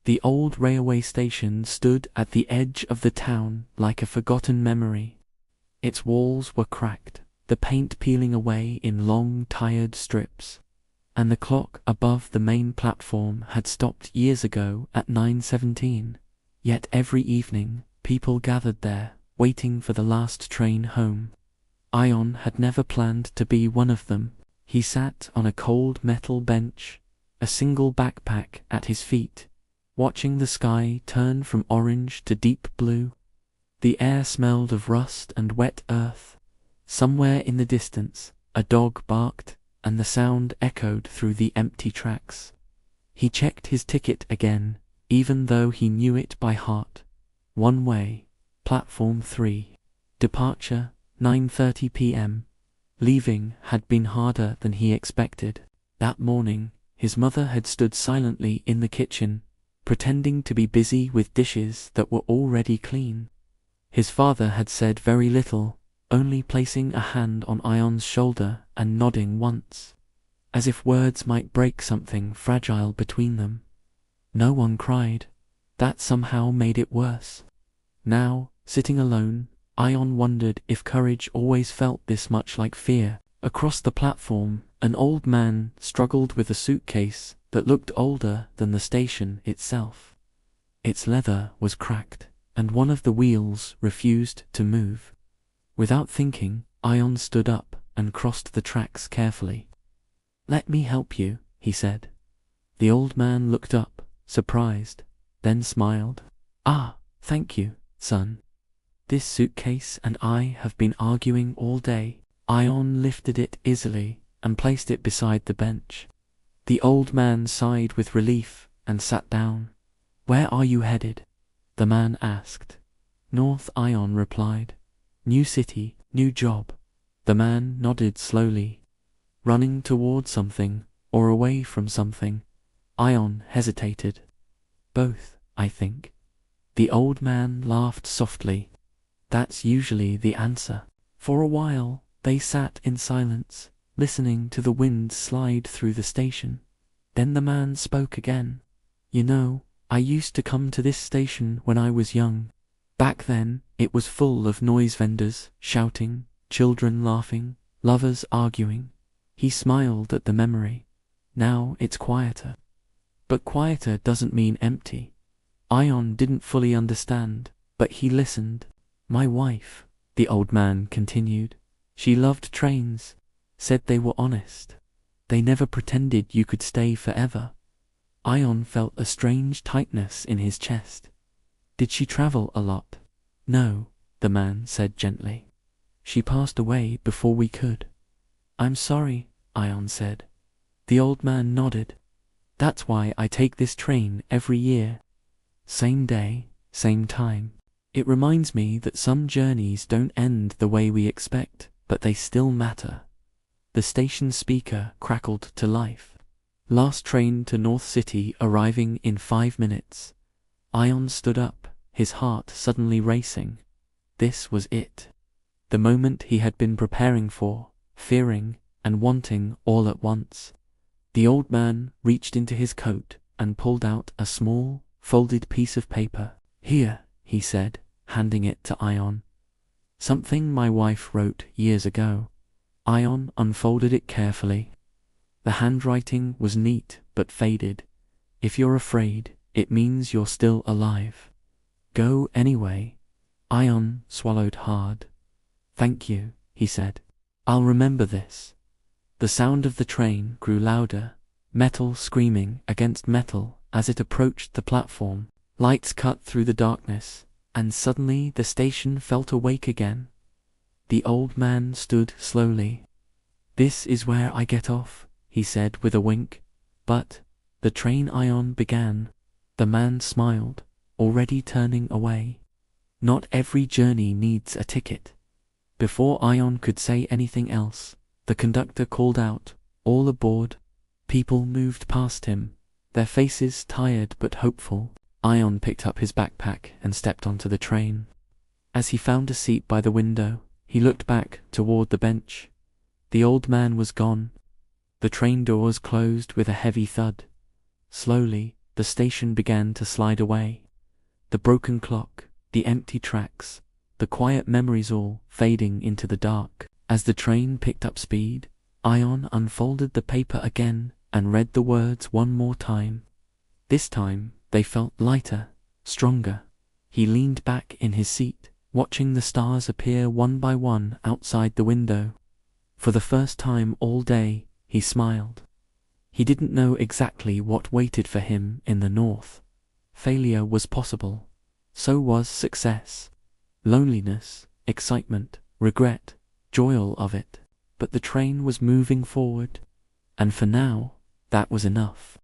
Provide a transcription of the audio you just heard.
The old railway station stood at the edge of the town like a forgotten memory. Its walls were cracked, the paint peeling away in long, tired strips, and the clock above the main platform had stopped years ago at 9:17. Yet every evening, people gathered there, waiting for the last train home. Ion had never planned to be one of them. He sat on a cold metal bench, a single backpack at his feet, watching the sky turn from orange to deep blue. The air smelled of rust and wet earth. Somewhere in the distance, a dog barked, and the sound echoed through the empty tracks. He checked his ticket again, even though he knew it by heart. One way, platform 3. Departure, 9:30 p.m. Leaving had been harder than he expected. That morning, his mother had stood silently in the kitchen, pretending to be busy with dishes that were already clean. His father had said very little, only placing a hand on Ion's shoulder and nodding once, as if words might break something fragile between them. No one cried. That somehow made it worse. Now, sitting alone, Ion wondered if courage always felt this much like fear. Across the platform, an old man struggled with a suitcase that looked older than the station itself. Its leather was cracked, and one of the wheels refused to move. Without thinking, Ion stood up and crossed the tracks carefully. "Let me help you," he said. The old man looked up, surprised, then smiled. "Ah, thank you, son. This suitcase and I have been arguing all day." Ion lifted it easily and placed it beside the bench. The old man sighed with relief and sat down. "Where are you headed?" the man asked. "North," Ion replied. "New city, new job." The man nodded slowly. "Running toward something or away from something?" Ion hesitated. "Both, I think." The old man laughed softly. "That's usually the answer." For a while, they sat in silence, listening to the wind slide through the station. Then the man spoke again. "You know, I used to come to this station when I was young. Back then, it was full of noise vendors, shouting, children laughing, lovers arguing." He smiled at the memory. "Now it's quieter." But quieter doesn't mean empty. Ion didn't fully understand, but he listened. "My wife," the old man continued, "she loved trains, said they were honest. They never pretended you could stay forever." Ion felt a strange tightness in his chest. "Did she travel a lot?" "No," the man said gently. "She passed away before we could." "I'm sorry," Ion said. The old man nodded. "That's why I take this train every year. Same day, same time. It reminds me that some journeys don't end the way we expect, but they still matter." The station speaker crackled to life. "Last train to North City arriving in 5 minutes." Ion stood up, his heart suddenly racing. This was it. The moment he had been preparing for, fearing, and wanting all at once. The old man reached into his coat and pulled out a small, folded piece of paper. "Here," he said, handing it to Ion. "Something my wife wrote years ago." Ion unfolded it carefully. The handwriting was neat but faded. "If you're afraid, it means you're still alive. Go anyway." Ion swallowed hard. "Thank you," he said. "I'll remember this." The sound of the train grew louder, metal screaming against metal as it approached the platform. Lights cut through the darkness, and suddenly the station felt awake again. The old man stood slowly. "This is where I get off," he said with a wink. "But the train," Ion began. The man smiled, already turning away. "Not every journey needs a ticket." Before Ion could say anything else, the conductor called out, "All aboard." People moved past him, their faces tired but hopeful. Ion picked up his backpack and stepped onto the train. As he found a seat by the window, he looked back toward the bench. The old man was gone. The train doors closed with a heavy thud. Slowly, the station began to slide away. The broken clock, the empty tracks, the quiet memories all fading into the dark. As the train picked up speed, Ion unfolded the paper again and read the words one more time. This time they felt lighter, stronger. He leaned back in his seat, watching the stars appear one by one outside the window. For the first time all day, he smiled. He didn't know exactly what waited for him in the north. Failure was possible. So was success. Loneliness, excitement, regret, joy, all of it. But the train was moving forward, and for now, that was enough.